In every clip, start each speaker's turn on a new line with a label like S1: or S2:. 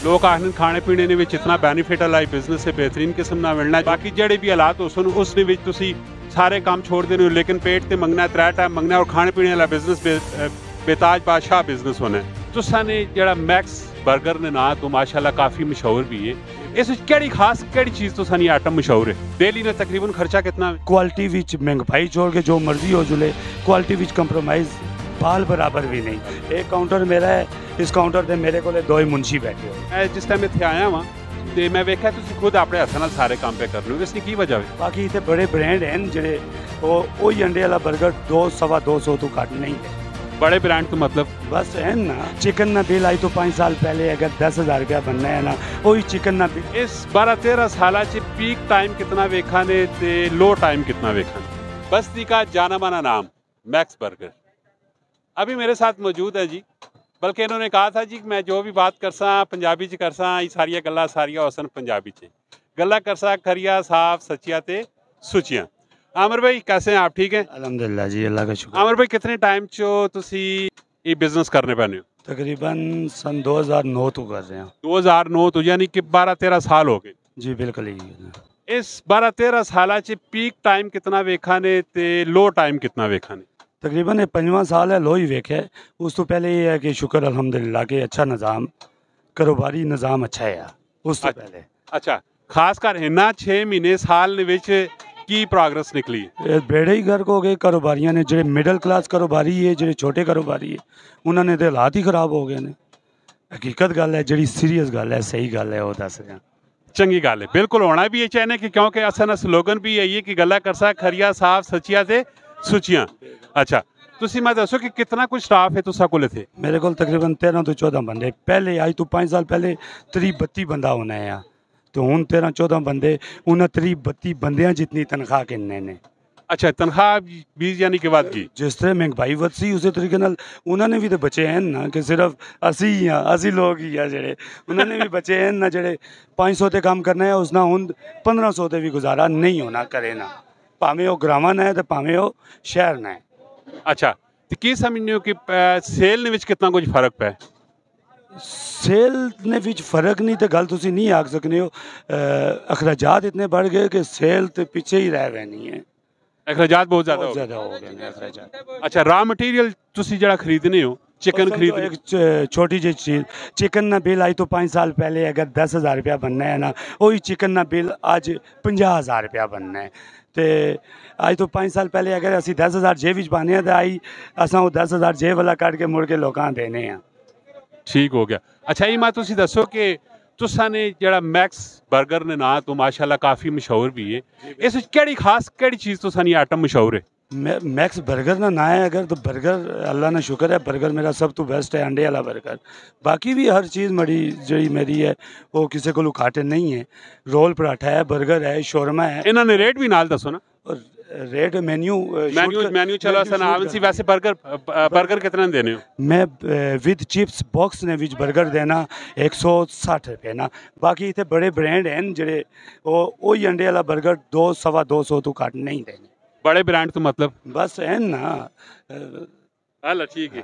S1: लोग आखन खाने पीने ने विच इतना बेनीफिट है बिजनेस से बेहतरीन किस्म ना मिलना बाकी जेडे भी हालात उसन उसने विच तुसी सारे काम छोड़ देने हो लेकिन पेट ते मंगना त्रै टाइम मंगना और खाने पीने वाला बिजनेस बेताज बादशाह बिजनेस होना है तुसा ने जेड़ा मैक्स बर्गर ने ना तो माशाल्लाह काफ़ी मशहूर भी है इस केड़ी खास केड़ी चीज़ तो सानी आइटम मशहूर है डेली ने तकरीबन खर्चा कितना
S2: क्वालिटी विच महंगाई छोड़ के जो मर्जी हो जुले क्वालिटी विच कंप्रोमाइज़ बाल बराबर भी नहीं एक काउंटर मेरा है इस काउंटर पे मेरे को दो ही मुंशी बैठे हो
S1: जिस टाइम इतने आया वहाँ तो मैं वेख्या तुम खुद अपने हथ नाल सारे काम पे कर रहे हो इसकी की वजह है
S2: बाकी इतने बड़े ब्रांड हैं जेडे वो अंडे वाला बर्गर 200-250 तो घट नहीं है
S1: बड़े ब्रांड तो मतलब
S2: बस है ना चिकन ना बिल आई तो 5 साल पहले अगर 10,000 रुपया बनना है ना वही चिकन ना बिल
S1: इस 12-13 साल पीक टाइम कितना वेखा ने ते लो टाइम कितना वेखा बस्ती का जाना माना नाम मैक्स बर्गर अभी मेरे साथ मौजूद है जी बल्कि इन्होंने कहा था जी मैं जो भी बात करसा पंजाबी च करसा ये सारिया गल्लां सारिया होसन पंजाबी च गल्लां करसा खरिया साफ सच्चिया ते सुचियां आमिर भाई कैसे हैं आप ठीक हैं
S2: अल्हम्दुलिल्लाह जी अल्लाह का शुक्र
S1: आमिर भाई कितने टाइम चो तुसी ये बिजनेस करने पैने हो
S2: तकरीबन सन 2009 तो कर रहे हैं
S1: 2009 तो यानी कि 12-13 साल हो गए
S2: जी बिल्कुल ही
S1: इस 12-13 साल च पीक टाइम कितना वेखा ने ते लो टाइम कितना वेखा ने
S2: तकरीबन 5वां साल है लो ही वेख है उस तो पहले ये है कि शुक्र अल्हम्दुलिल्लाह के अच्छा निज़ाम कारोबारी निज़ाम अच्छा है उस तो पहले
S1: अच्छा खास कर इन्ना 6 महीने साल ने विच की प्रोग्रेस निकली
S2: बेड़े ही गर्क हो गए कारोबारियां ने जो मिडल क्लास कारोबारी है जो छोटे कारोबारी है उन्होंने तो हालात ही खराब हो गए ने हकीकत गल है जी सीरीयस गल है सही गल है वो दस रहा
S1: चंगी गल है बिल्कुल होना भी ये चाहिए कि क्योंकि असा स्लोगन भी यही है कि गल्ला करसा खरिया साफ सचिया ते सुचियां अच्छा तुसी मैं दसो कि कितना कुछ स्टाफ है तुसा कोल थे
S2: मेरे को तकरीबन 13 तो 14 बंदे पहले आई तो 5 साल पहले 30-32 बंदा होना है तो हूँ 13-14 बंदे उन्हें 30-32 बंदियां जितनी तनख्वाह किन्ने ने
S1: अच्छा तनख्वाह 20 यानी के बाद की
S2: जिस तरह महंगाई वध सी उस तरीके नाल उन्होंने भी तो बचे हैं ना कि सिर्फ असी लोग ही जेड़े उन्होंने भी बचे हैं ना जेड़े 500 ते काम करना है उसना हूँ 1500 ते भी गुजारा नहीं होना करे ना भावें वो ग्रावां ना है तो भावें वो शहर ना है
S1: अच्छा तो की समझने हो कि सेल ने विच कितना कुछ फर्क पै
S2: सेल ने विच फर्क नहीं तो गल तुसी नहीं आख सकने हो अखराजात इतने बढ़ गए कि सेल तो पीछे ही रह गए नहीं है
S1: अखराजात बहुत ज़्यादा
S2: हो गए अखराजात
S1: अच्छा रॉ मटीरियल तुसी जड़ा खरीदने हो चिकन खरीद
S2: एक छोटी जी चीज़ चिकन ना बिल आई तो 5 साल पहले अगर 10,000 रुपया बनना है ना वही चिकन ना बिल आज 50,000 रुपया बनना है तो आज तो 5 साल पहले अगर असी 10,000 जेब विच पाने हैं तो आई असा वो 10,000 जेब वाला कट के मुड़ के लोगों देने हैं
S1: ठीक हो गया अच्छा ये मैं तुसी दसो कि तुसा ने जड़ा मैक्स बर्गर ने ना तो माशाल्लाह काफ़ी मशहूर भी है इस केड़ी खास केड़ी चीज़ तुसा नी आइटम मशहूर है
S2: मैक्स बर्गर ना है अगर तो बर्गर अल्लाह ने शुक्र है बर्गर मेरा सब तो बेस्ट है अंडे वाला बर्गर बाकी भी हर चीज़ मड़ी जी मेरी है वो किसी को घाटे नहीं है रोल पराठा है बर्गर है शोरमा है
S1: इन्होंने रेट भी नाल दसो ना
S2: रेट मेन्यू
S1: चलो सी वैसे बर्गर कितना देने हो
S2: मैं विद चिप्स बॉक्स ने विच बर्गर देना 160 रुपये ना बाकी इतने बड़े ब्रांड हैं जेडे वो अंडे वाला बर्गर 200-250 तो घट नहीं देने
S1: बड़े ब्रांड तो मतलब
S2: बस है ना
S1: हाल ठीक है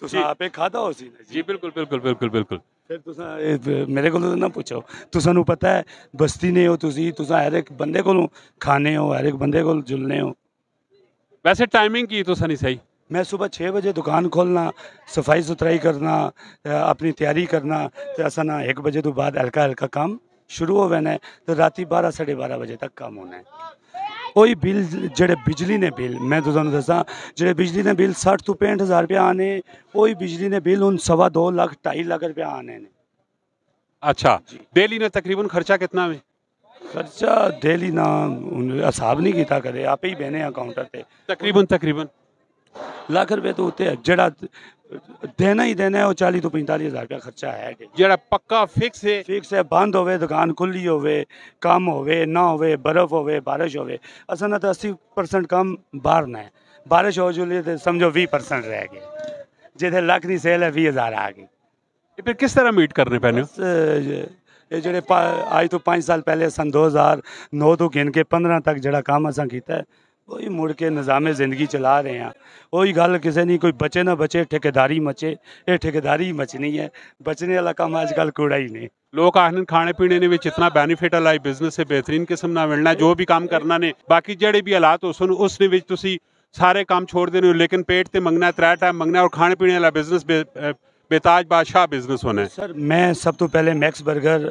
S2: तुसा आपे खाता हो सी
S1: जी बिल्कुल बिल्कुल बिल्कुल बिल्कुल
S2: फिर तुसा मेरे को ना पूछो तुसानू पता है बस्ती ने हो तुसा हर एक बंदे को खाने हो हर एक बंदे को जुलने हो
S1: वैसे टाइमिंग की तुसा नहीं सही
S2: मैं सुबह 6 बजे दुकान खोलना सफाई सुथराई करना अपनी तैयारी करना तो असा ना 1 बजे तो बाद हल्का हल्का काम शुरू हो जाना है तो राती 12-12:30 बजे तक काम होना है वही बिल जेडे बिजली ने बिल मैं तुहानू दसा जेडे बिजली ने बिल 60 तो 65,000 रुपया आने वही बिजली ने बिल हूँ 2.25 लाख 2.5 लाख रुपया आने ने
S1: अच्छा डेली ने तकरीबन खर्चा कितना है
S2: खर्चा डेली ना हिसाब नहीं किया करे आप ही बहने हैं काउंटर पे
S1: तकरीबन
S2: लाख रुपये तो उत्ते जेड़ा देना ही देना है वो 40 तो 45,000 रुपया खर्चा है
S1: जेड़ा पक्का फिक्स है
S2: बंद होवे दुकान खुली होवे कम होवे ना होवे बर्फ होवे बारिश होवे असा ना तो 80% कम बाहर ना है बारिश हो जुली तो समझो 20% रह गए जिथे लाख की सेल है 20,000 आ गई
S1: फिर किस तरह मीट करने पैने
S2: ये जेडे आज तो 5 साल पहले सन 2009 तो गिन के 15 तक जड़ा काम असा किया ਉਹੀ ਮੁੜ ਕੇ ਨਿਜ਼ਾਮੇ ਜ਼ਿੰਦਗੀ ਚਲਾ ਰਹੇ ਆ। ਉਹੀ ਗੱਲ ਕਿਸੇ ਨਹੀਂ ਕੋਈ ਬਚੇ ਨਾ ਬਚੇ ਠੇਕੇਦਾਰੀ ਮਚੇ। ਇਹ ਠੇਕੇਦਾਰੀ ਮਚਣੀ ਹੈ, ਬਚਣੇ ਵਾਲਾ ਕੰਮ ਅੱਜ ਕੱਲ੍ਹ ਕੂੜਾ ਹੀ ਨਹੀਂ।
S1: ਲੋਕ ਆਖਣ ਖਾਣੇ ਪੀਣੇ ਦੇ ਵਿੱਚ ਇਤਨਾ ਬੈਨੀਫਿਟ ਵਾਲਾ ਇਹ ਬਿਜ਼ਨਸ ਹੈ, ਬਿਹਤਰੀਨ ਕਿਸਮ ਨਾਲ ਮਿਲਣਾ ਜੋ ਵੀ ਕੰਮ ਕਰਨਾ ਨੇ, ਬਾਕੀ ਜਿਹੜੇ ਵੀ ਹਾਲਾਤ ਉਸ ਦੇ ਵਿੱਚ ਤੁਸੀਂ ਸਾਰੇ ਕੰਮ ਛੋੜ ਦੇਣੇ ਹੋ, ਲੇਕਿਨ पेट ਤੇ ਮੰਗਣਾ, 3 टाइम ਮੰਗਣਾ और खाने पीने वाला बिजनेस बेताज बादशाह बिजनेस होना है।
S2: सर मैं सब तो पहले मैक्स बर्गर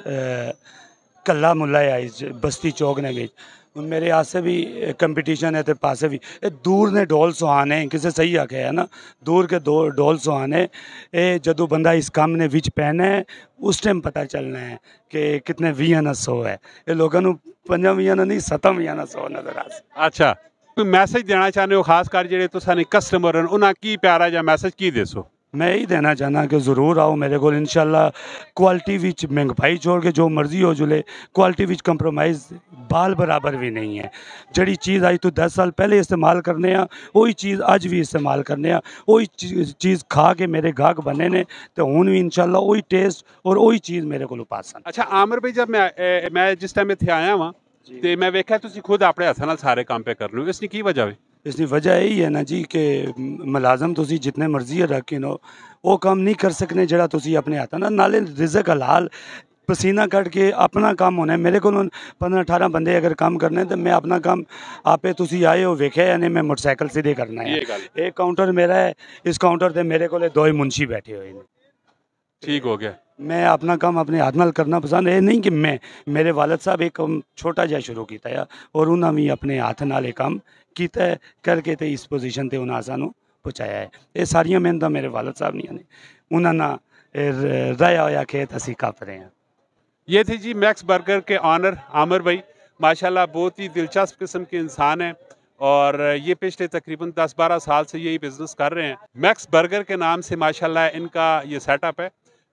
S2: कल्ला मुला आई बस्ती चौक ने गई, ਹੁਣ ਮੇਰੇ ਆਸੇ ਵੀ ਕੰਪੀਟੀਸ਼ਨ ਹੈ ਤੇ ਪਾਸੇ ਵੀ ਇਹ ਦੂਰ ਨੇ ਢੋਲ ਸੁਹਾਣੇ ਕਿਸੇ ਸਹੀ ਆਖਿਆ ਹੈ ਨਾ, ਦੂਰ ਕੇ ਢੋਲ ਸੁਹਾਣੇ। ਇਹ ਜਦੋਂ ਬੰਦਾ ਇਸ ਕੰਮ ਨੇ ਵਿੱਚ ਪੈਣਾ ਹੈ ਉਸ ਟਾਈਮ ਪਤਾ ਚੱਲਣਾ ਹੈ ਕਿ ਕਿਤਨੇ 20 ਨਾ 100 ਹੈ। ਇਹ ਲੋਕਾਂ ਨੂੰ 5 ਨਾ ਨਹੀਂ 7 ਨਾ 100 ਨਜ਼ਰ ਆ।
S1: ਅੱਛਾ, ਕੋਈ ਮੈਸੇਜ ਦੇਣਾ ਚਾਹੁੰਦੇ ਹੋ ਖਾਸ ਕਰ ਜਿਹੜੇ ਤੁਸੀਂ ਕਸਟਮਰ ਹਨ ਉਹਨਾਂ ਕੀ ਪਿਆਰਾ ਜਿਹਾ ਮੈਸੇਜ ਕੀ ਦੇਸੋ?
S2: मैं यही देना चाहना कि ज़रूर आओ मेरे को इंशाल्लाह। क्वालिटी विच महंगाई छोड़ के जो मर्जी हो जुले, क्वालिटी विच कंप्रोमाइज़ बाल बराबर भी नहीं है। जड़ी चीज़ आज तो 10 साल पहले इस्तेमाल करने वही चीज़ अज भी इस्तेमाल करने वही चीज़ खा के मेरे गाहक बने ने तो हुण भी इंशाल्लाह वही टेस्ट और वही चीज़ मेरे को पसंद।
S1: अच्छा आमिर भाई, जब मैं जिस टाइम इत्थे आया वां ते मैं वेख्या तुसीं खुद अपने हत्थां नाल सारे काम पे करने हो, इसकी की वजह है?
S2: इसकी वजह यही है ना जी कि मुलाजम तुसी जितने मर्जी रखे नो वो काम नहीं कर सकने जरा तुसी अपने हाथ ना, नाले रिज़क हलाल पसीना कट के अपना काम होना है। मेरे को 15-18 बंदे अगर काम करने तो मैं अपना काम आपे तुसी आए हो वेखे या नहीं, मैं मोटरसाइकिल सीधे करना है। एक काउंटर मेरा है, इस काउंटर से मेरे को 2 ही मुंशी बैठे हुए हैं।
S1: ठीक हो गया।
S2: मैं अपना काम अपने हाथ नाल करना पसंद है, नहीं कि मैं मेरे वालद साहब एक काम छोटा जिहा शुरू किया है और उन्होंने भी अपने हाथ नाल काम किया करके तो इस पोजीशन ते उन्हें सानू पहुँचाया है। ये सारिया मेहनत मेरे वालद साहब नहीं ने उन्होंने रहा होया खेत असी कप रहे हैं।
S1: ये थी जी मैक्स बर्गर के ऑनर आमिर भाई, माशाल्लाह बहुत ही दिलचस्प किस्म के इंसान हैं और ये पिछले तकरीबन 10-12 साल से यही बिज़नेस कर रहे हैं। मैक्स बर्गर के नाम से माशाल्लाह इनका ये सेटअप है।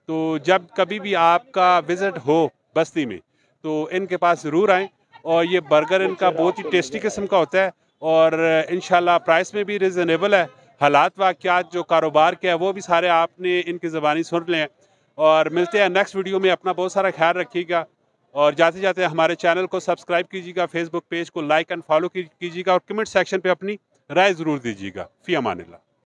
S1: तो जब कभी भी आपका विज़िट हो बस्ती में तो इनके पास ज़रूर आएँ और ये बर्गर इनका बहुत ही टेस्टी किस्म का होता है और इंशाल्लाह प्राइस में भी रिजनेबल है। हालात वाक़यात जो कारोबार के है वो भी सारे आपने इनकी ज़बानी सुन लें और मिलते हैं नेक्स्ट वीडियो में। अपना बहुत सारा ख्याल रखिएगा और जाते जाते हमारे चैनल को सब्सक्राइब कीजिएगा, फेसबुक पेज को लाइक एंड फॉलो कीजिएगा और कमेंट सेक्शन पे अपनी राय ज़रूर दीजिएगा। फ़ी अमानिल्लाह।